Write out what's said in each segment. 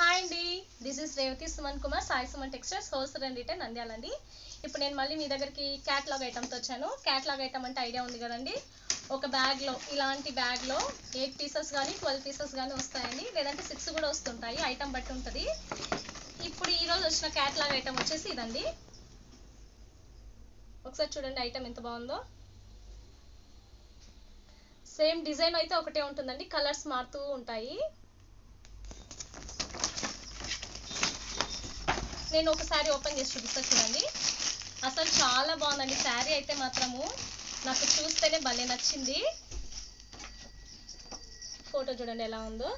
Hi అండి, this is Revathi Suman Kumar, Sai Suman textiles wholesale and retail Nandyal అండి. ఇప్పుడు నేను మళ్ళీ మీ దగ్గరికి క్యాట్లాగ్ ఐటమ్తో వచ్చాను. క్యాట్లాగ్ ఐటమ్ అంటే ఐడియా ఉంది కదండి. ఒక బ్యాగ్లో, ఇలాంటి బ్యాగ్లో 8 పీసెస్ కానీ 12 పీసెస్ కానీ వస్తాయండి, లేదంటే 6 కూడా వస్తుంటాయి, ఐటమ్ బట్టి ఉంటుంది. ఇప్పుడు ఈరోజు వచ్చిన క్యాట్లాగ్ ఐటమ్ వచ్చేసి ఇదండి. ఒకసారి చూడండి ఐటమ్ ఎంత బాగుందో. సేమ్ డిజైన్ అయితే ఒకటే ఉంటుందండి, కలర్స్ మారుతూ ఉంటాయి. నేను ఒక శారీ ఓపెన్ చేసి చూపిస్తా చూడండి. అసలు చాలా బాగుందండి శారీ అయితే మాత్రము, నాకు చూస్తేనే భలే నచ్చింది. ఫోటో చూడండి ఎలా ఉందో.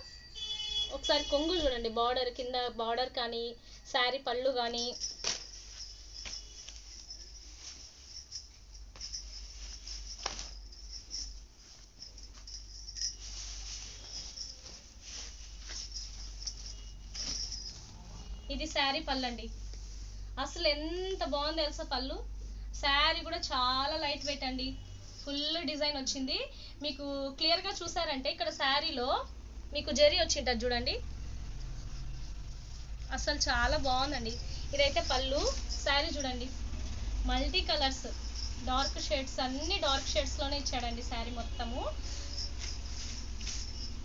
ఒకసారి కొంగు చూడండి, బార్డర్ కింద బార్డర్ కానీ శారీ పళ్ళు కానీ ఇది శారీ పళ్ళు అండి. అసలు ఎంత బాగుంది తెలుసా పళ్ళు. శారీ కూడా చాలా లైట్ వెయిట్ అండి, ఫుల్ డిజైన్ వచ్చింది. మీకు క్లియర్గా చూసారంటే ఇక్కడ శారీలో మీకు జరీ వచ్చింటుంది చూడండి. అసలు చాలా బాగుందండి. ఇదైతే పళ్ళు. శారీ చూడండి, మల్టీ కలర్స్, డార్క్ షేడ్స్, అన్ని డార్క్ షేడ్స్లోనే ఇచ్చాడండి శారీ మొత్తము.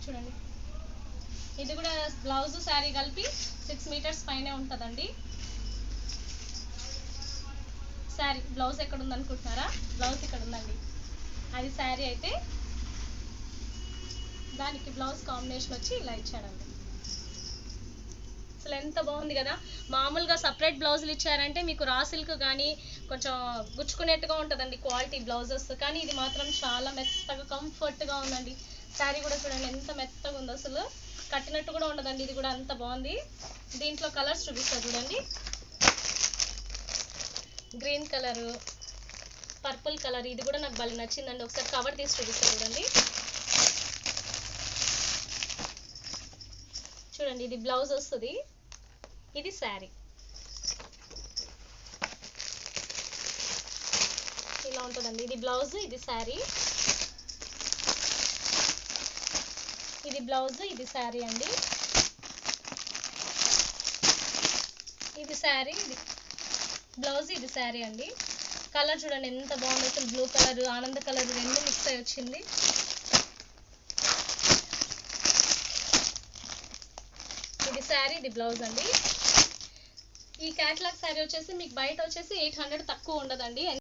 చూడండి, ఇది కూడా బ్లౌజ్ శారీ కలిపి 6 మీటర్స్ పైనే ఉంటుందండి. శారీ బ్లౌజ్ ఎక్కడ ఉందనుకుంటున్నారా? బ్లౌజ్ ఇక్కడ ఉందండి. అది శారీ అయితే దానికి బ్లౌజ్ కాంబినేషన్ వచ్చి ఇలా ఇచ్చాడండి. అసలు ఎంత బాగుంది కదా. మామూలుగా సపరేట్ బ్లౌజులు ఇచ్చారంటే మీకు రా సిల్క్ కానీ కొంచెం గుచ్చుకునేట్టుగా ఉంటుందండి క్వాలిటీ బ్లౌజెస్, కానీ ఇది మాత్రం చాలా మెత్తగా కంఫర్ట్గా ఉందండి. శారీ కూడా చూడండి ఎంత మెత్తగా ఉందో, అసలు కట్టినట్టు కూడా ఉండదండి. ఇది కూడా అంత బాగుంది. దీంట్లో కలర్స్ చూపిస్తా చూడండి. గ్రీన్ కలరు, పర్పుల్ కలర్, ఇది కూడా నాకు భలే నచ్చిందండి. ఒకసారి కవర్ తీసి చూపిస్తా చూడండి. చూడండి, ఇది బ్లౌజ్ వస్తుంది, ఇది శారీ. ఇలా ఉంటుందండి. ఇది బ్లౌజ్, ఇది శారీ. ఇది బ్లౌజ్, ఇది శారీ అండి. ఇది శారీ, ఇది బ్లౌజ్, ఇది శారీ అండి. కలర్ చూడండి ఎంత బాగుంది. అసలు బ్లూ కలర్, ఆనంద కలర్ రెండు మిక్స్ అయి వచ్చింది. ఇది శారీ, ఇది బ్లౌజ్ అండి. ఈ క్యాట్లాగ్ శారీ వచ్చేసి మీకు బయట వచ్చేసి 800 తక్కువ ఉండదండి.